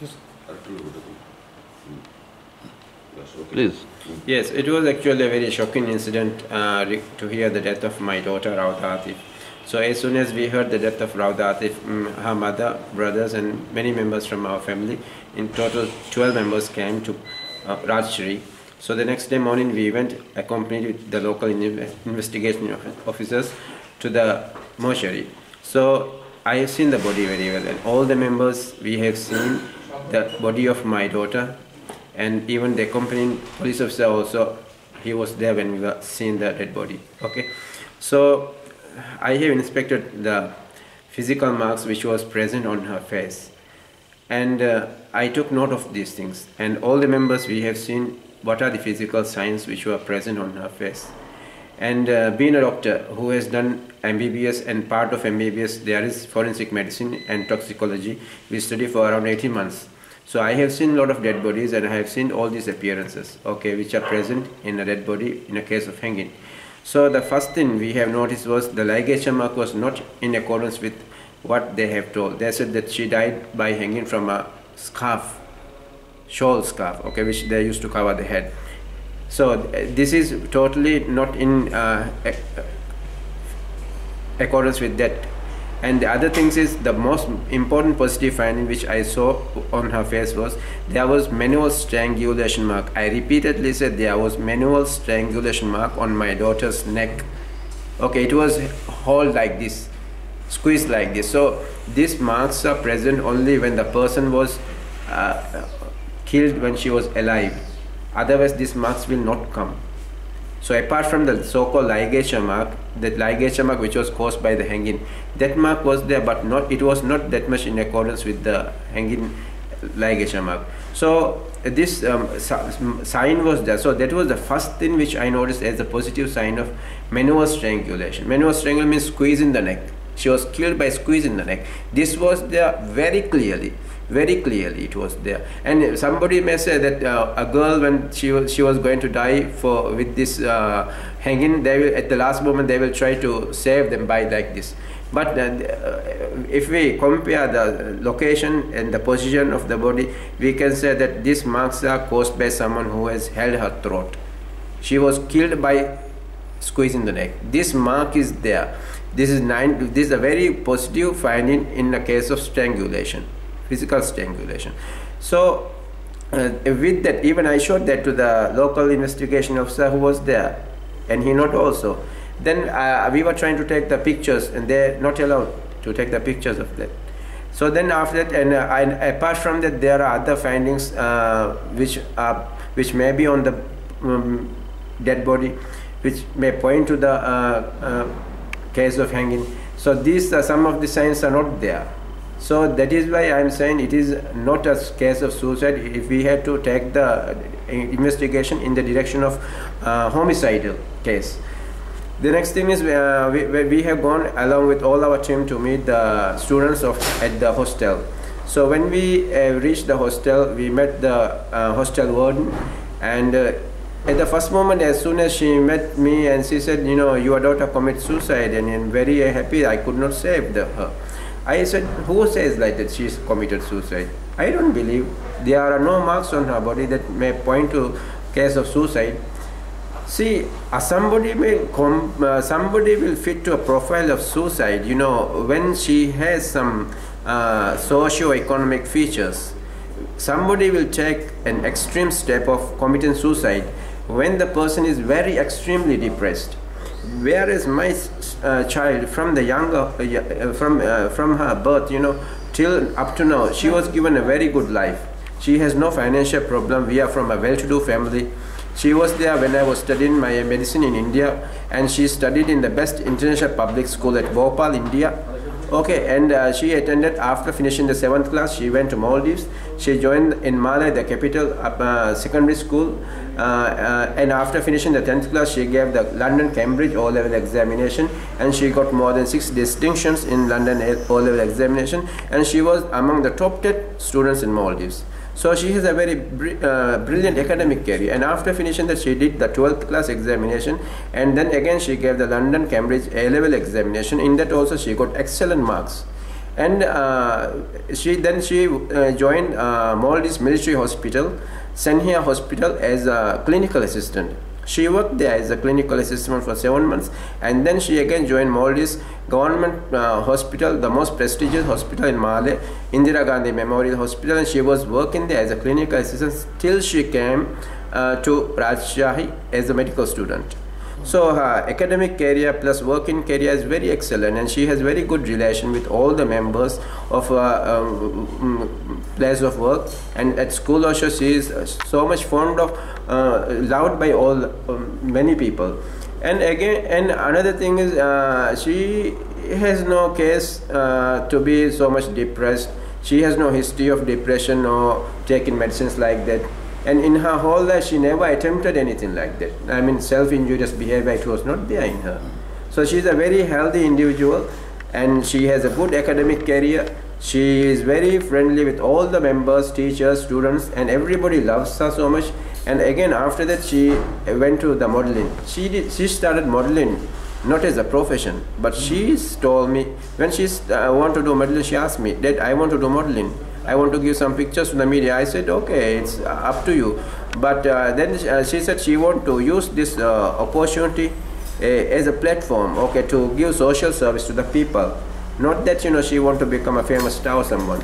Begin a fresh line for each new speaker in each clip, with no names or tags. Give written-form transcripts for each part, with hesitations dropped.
Yes.
Please.
Yes, it was actually a very shocking incident to hear the death of my daughter Raudhas. So as soon as we heard the death of Raudhas, her mother, brothers and many members from our family, in total 12 members came to Rajshahi. So the next day morning we went accompanied with the local investigation officers to the mortuary. So I have seen the body very well, and all the members, we have seen the body of my daughter, and even the accompanying police officer also, he was there when we were seeing the dead body. Okay, so I have inspected the physical marks which was present on her face, and I took note of these things, and all the members, we have seen what are the physical signs which were present on her face. And being a doctor who has done MBBS, and part of MBBS there is forensic medicine and toxicology, we study for around 18 months. So I have seen a lot of dead bodies, and I have seen all these appearances, okay, which are present in a dead body in a case of hanging. So the first thing we have noticed was the ligation mark was not in accordance with what they have told. They said that she died by hanging from a scarf, shawl scarf, okay, which they used to cover the head. So this is totally not in accordance with that. And the other things is, the most important positive finding which I saw on her face was there was manual strangulation mark. I repeatedly said there was manual strangulation mark on my daughter's neck. Okay, it was held like this, squeezed like this. So these marks are present only when the person was killed when she was alive. Otherwise these marks will not come. So apart from the so-called ligation mark, that ligation mark which was caused by the hanging, that mark was there, but it was not that much in accordance with the hanging ligation mark. So this sign was there. So that was the first thing which I noticed as a positive sign of manual strangulation. Manual strangulation means squeezing the neck. She was killed by squeezing the neck. This was there very clearly. Very clearly it was there. And somebody may say that a girl, when she was going to die with this hanging, they will, at the last moment they will try to save them by like this. But if we compare the location and the position of the body, we can say that these marks are caused by someone who has held her throat. She was killed by squeezing the neck. This mark is there. This is a very positive finding in the case of strangulation, physical strangulation. So with that, even I showed that to the local investigation officer who was there, and he not also. Then we were trying to take the pictures, and they're not allowed to take the pictures of that. So then after that, and apart from that, there are other findings which may be on the dead body, which may point to the case of hanging. So these some of the signs are not there. So that is why I am saying it is not a case of suicide. If we had to take the investigation in the direction of homicidal case. The next thing is we have gone along with all our team to meet the students at the hostel. So when we reached the hostel, we met the hostel warden, and at the first moment, as soon as she met me, and she said, you know, your daughter committed suicide, and I'm very happy I could not save her. I said, who says like that she's committed suicide? I don't believe. There are no marks on her body that may point to case of suicide. See, somebody will fit to a profile of suicide, you know, when she has some socio-economic features. Somebody will take an extreme step of committing suicide when the person is very extremely depressed. Whereas my child, from the younger, from her birth, you know, till up to now, she was given a very good life. She has no financial problem. We are from a well-to-do family. She was there when I was studying my medicine in India, and she studied in the best international public school at Bhopal, India. Okay, and she attended, after finishing the 7th class, she went to Maldives. She joined in Malay, the capital secondary school, and after finishing the 10th class, she gave the London Cambridge O-level examination, and she got more than 6 distinctions in London O-level examination, and she was among the top 10 students in Maldives. So she has a very brilliant academic career, and after finishing that, she did the 12th class examination, and then again she gave the London Cambridge A-level examination. In that also she got excellent marks. And she joined Maldives Military Hospital, Senhia Hospital, as a clinical assistant. She worked there as a clinical assistant for 7 months, and then she again joined Maldives Government Hospital, the most prestigious hospital in Malé, Indira Gandhi Memorial Hospital, and she was working there as a clinical assistant till she came to Rajshahi as a medical student. So her academic career plus working career is very excellent, and she has very good relation with all the members of place of work, and at school also she is so much fond of, loved by all many people. And again, and another thing is she has no case to be so much depressed. She has no history of depression or taking medicines like that. And in her whole life, she never attempted anything like that. I mean, self-injurious behavior, it was not there in her. So she is a very healthy individual, and she has a good academic career. She is very friendly with all the members, teachers, students, and everybody loves her so much. And again, after that, she went to the modeling. She started modeling, not as a profession, but she told me, when she want to do modeling, she asked me, Dad, I want to do modeling. I want to give some pictures to the media. I said, okay, it's up to you. But then she said she want to use this opportunity as a platform, okay, to give social service to the people. Not that, you know, she want to become a famous star or someone.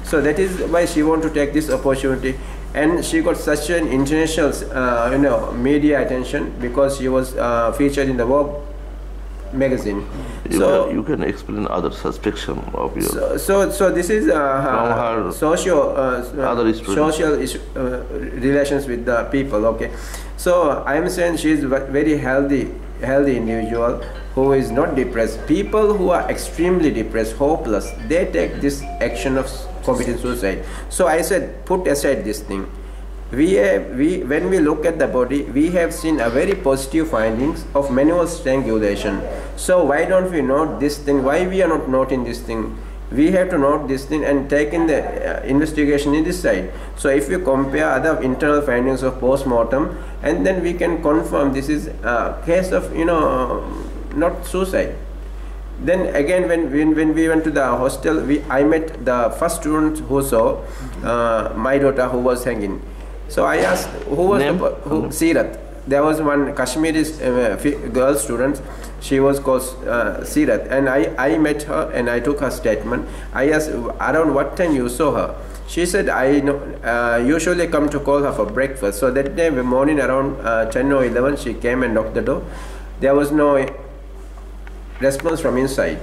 So that is why she want to take this opportunity. And she got such an international, media attention because she was featured in the Vogue magazine.
You can explain other suspicion of your.
So this is her social relations with the people. Okay, so I am saying she is very healthy individual who is not depressed. People who are extremely depressed, hopeless, they take this action of committing suicide. So I said, put aside this thing. When we look at the body, we have seen a very positive findings of manual strangulation. So why don't we note this thing? Why we are not noting this thing? We have to note this thing and take in the investigation in this side. So if we compare other internal findings of postmortem, and then we can confirm this is a case of, not suicide. Then again, when we went to the hostel, I met the first student who saw my daughter who was hanging. So I asked, who was Seerath. There was one Kashmiri girl student. She was called Seerath, and I met her and I took her statement. I asked, around what time you saw her? She said, I usually come to call her for breakfast. So that day morning around 10 or 11, she came and knocked the door. There was no response from inside.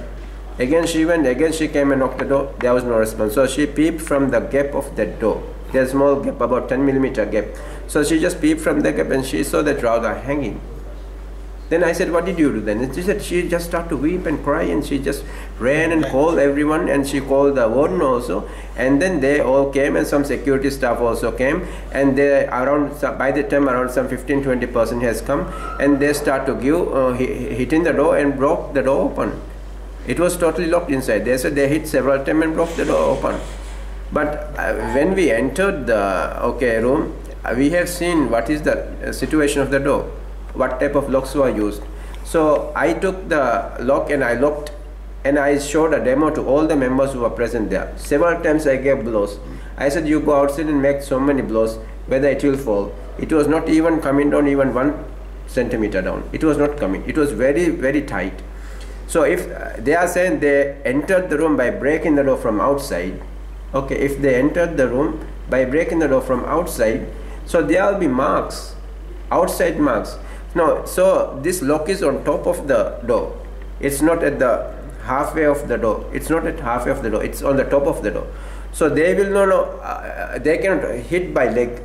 Again she went, again she came and knocked the door. There was no response. So she peeped from the gap of that door. There's a small gap, about 10mm gap. So she just peeped from the gap and she saw that Raudhas hanging. Then I said, what did you do then? And she said she just started to weep and cry, and she just ran and called everyone, and she called the warden also. And then they all came, and some security staff also came, and they by the time around some 15-20% has come, and they start to give hitting the door and broke the door open. It was totally locked inside. They said they hit several times and broke the door open. But when we entered the room, we have seen what is the situation of the door, what type of locks were used. So I took the lock and I locked, and I showed a demo to all the members who were present there. Several times I gave blows. I said, you go outside and make so many blows, whether it will fall. It was not even coming down even 1 centimeter down. It was not coming. It was very, very tight. So if they are saying they entered the room by breaking the door from outside, okay, if they entered the room by breaking the door from outside, so there will be marks, outside marks. No, so this lock is on top of the door. It's not at the halfway of the door. It's not at halfway of the door. It's on the top of the door. So they will not they cannot hit by leg.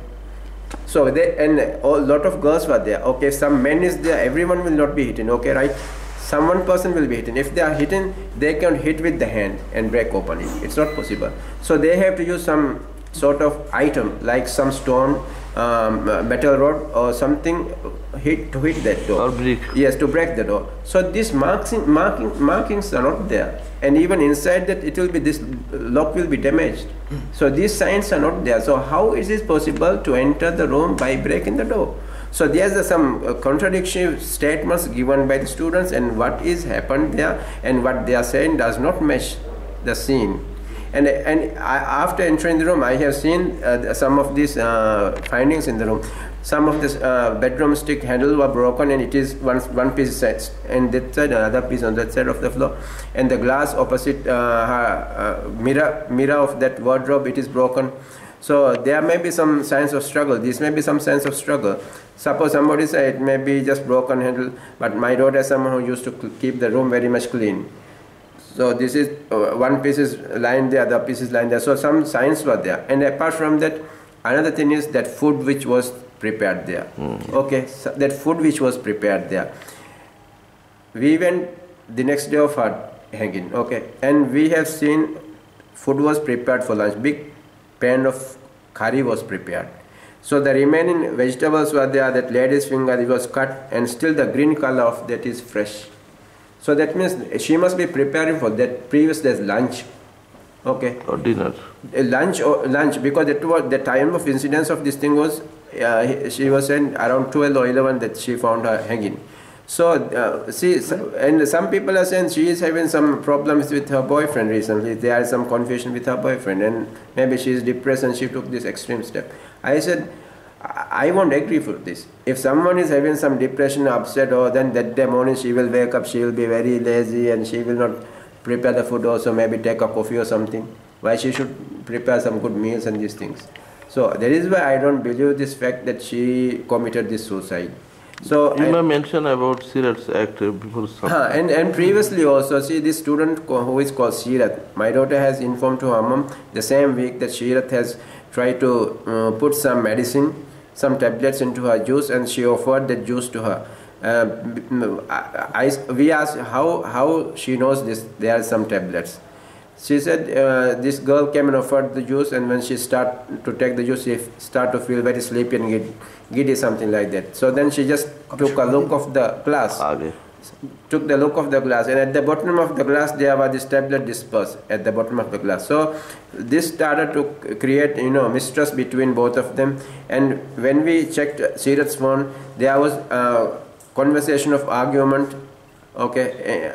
So a lot of girls were there. Okay, some men is there. Everyone will not be hitting. Okay, right? Some one person will be hitting. If they are hitting, they can hit with the hand and break open it. It's not possible. So they have to use some sort of item like some stone, metal rod or something to hit that door.
Or brick.
Yes, to break the door. So these markings are not there, and even inside that it will be, this lock will be damaged. So these signs are not there. So how is it possible to enter the room by breaking the door? So there's some contradictory statements given by the students, and what is happened there and what they are saying does not match the scene. And after entering the room, I have seen some of these findings in the room. Some of this bedroom stick handle were broken, and it is one piece set and that side, another piece on that side of the floor, and the glass opposite mirror of that wardrobe, it is broken. So there may be some signs of struggle. This may be some signs of struggle. Suppose somebody said it may be just broken handle, but my daughter somehow used to keep the room very much clean. So this is one piece is lying there, the other piece is lying there. So some signs were there. And apart from that, another thing is that food which was prepared there. Okay, so that food which was prepared there. We went the next day of our hanging. Okay, and we have seen food was prepared for lunch. Big pan of curry was prepared. So the remaining vegetables were there. That lady's finger, it was cut, and still the green color of that is fresh. So that means she must be preparing for that previous day's lunch. Okay.
Or dinner.
Lunch, because that was the time of incidence of this thing was, she was saying around 12 or 11 that she found her hanging. So, see, and some people are saying she is having some problems with her boyfriend recently. There is some confusion with her boyfriend, and maybe she is depressed and she took this extreme step. I said, I won't agree for this. If someone is having some depression, upset, or then that day morning she will wake up, she will be very lazy and she will not prepare the food, also maybe take a coffee or something. Why she should prepare some good meals and these things. So that is why I don't believe this fact that she committed this suicide. So
you may mention about Seerath's act before some.
And previously also, see, this student who is called Seerath, my daughter has informed to her mom the same week that Seerath has tried to put some medicine, some tablets into her juice, and she offered that juice to her. We asked how she knows this. There are some tablets. She said this girl came and offered the juice, and when she started to take the juice, she started to feel very sleepy and giddy, something like that. So then she just took a look of the glass. Took the look of the glass, and at the bottom of the glass there was this tablet dispersed at the bottom of the glass. So this started to create, mistrust between both of them. And when we checked Seerath's phone, there was a conversation of argument, okay,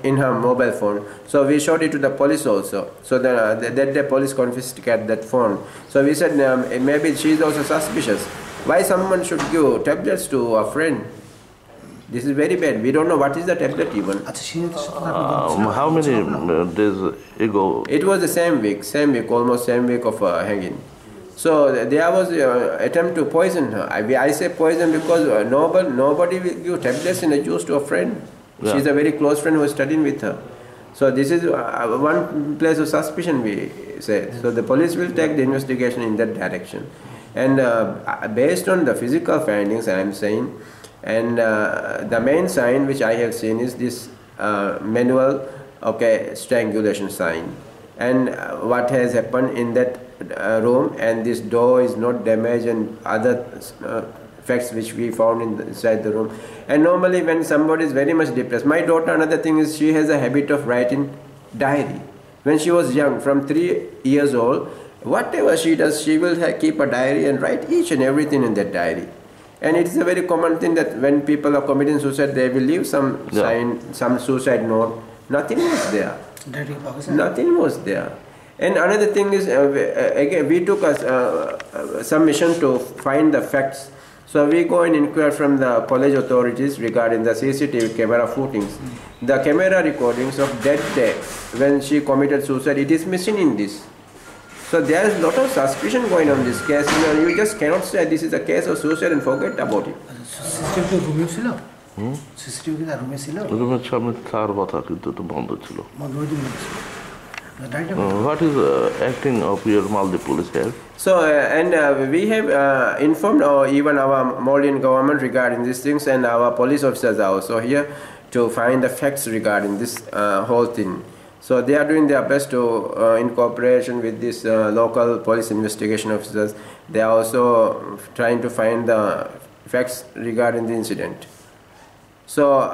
in her mobile phone. So we showed it to the police also. So that the police confiscated that phone. So we said maybe she is also suspicious. Why someone should give tablets to a friend? This is very bad. We don't know what is the tablet even.
How many days ago?
It was the same week, almost same week of hanging. So there was an attempt to poison her. I say poison because nobody will give tablets in a juice to a friend. Yeah. She's a very close friend who is studying with her. So this is one place of suspicion, we say. So the police will take the investigation in that direction. And based on the physical findings, I am saying, and the main sign which I have seen is this manual, strangulation sign. And what has happened in that room, and this door is not damaged, and other facts which we found inside the room. And normally when somebody is very much depressed, my daughter, another thing is she has a habit of writing diary. When she was young, from 3 years old, whatever she does, she will keep a diary and write each and everything in that diary. And it is a very common thing that when people are committing suicide, they will leave some sign, some suicide note. Nothing was there. Nothing was there. And another thing is, again, we took some mission to find the facts. So we go and inquire from the college authorities regarding the CCTV camera footings. The camera recordings of that day when she committed suicide, it is missing in this. So there is a lot of suspicion going on this case. You just cannot say this is a case of suicide and forget about it.
What is acting of your Maldives police here?
So we have informed even our Maldivian government regarding these things, and our police officers are also here to find the facts regarding this whole thing. So they are doing their best to, in cooperation with these local police investigation officers, they are also trying to find the facts regarding the incident. So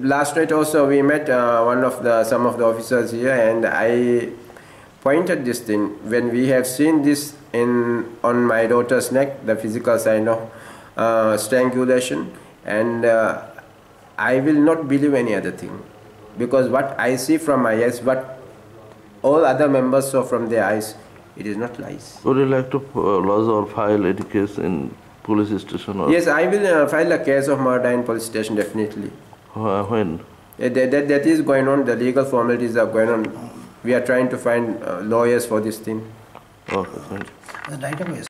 last night also we met some of the officers here, and I pointed this thing. When we have seen this on my daughter's neck, the physical sign of strangulation, and I will not believe any other thing. Because what I see from my eyes, what all other members saw from their eyes, it is not lies.
Would you like to lodge or file any case in police station? Or
Yes, I will file a case of murder in police station, definitely.
when?
That is going on. The legal formalities are going on. We are trying to find lawyers for this thing.
Okay, thank you.
The database.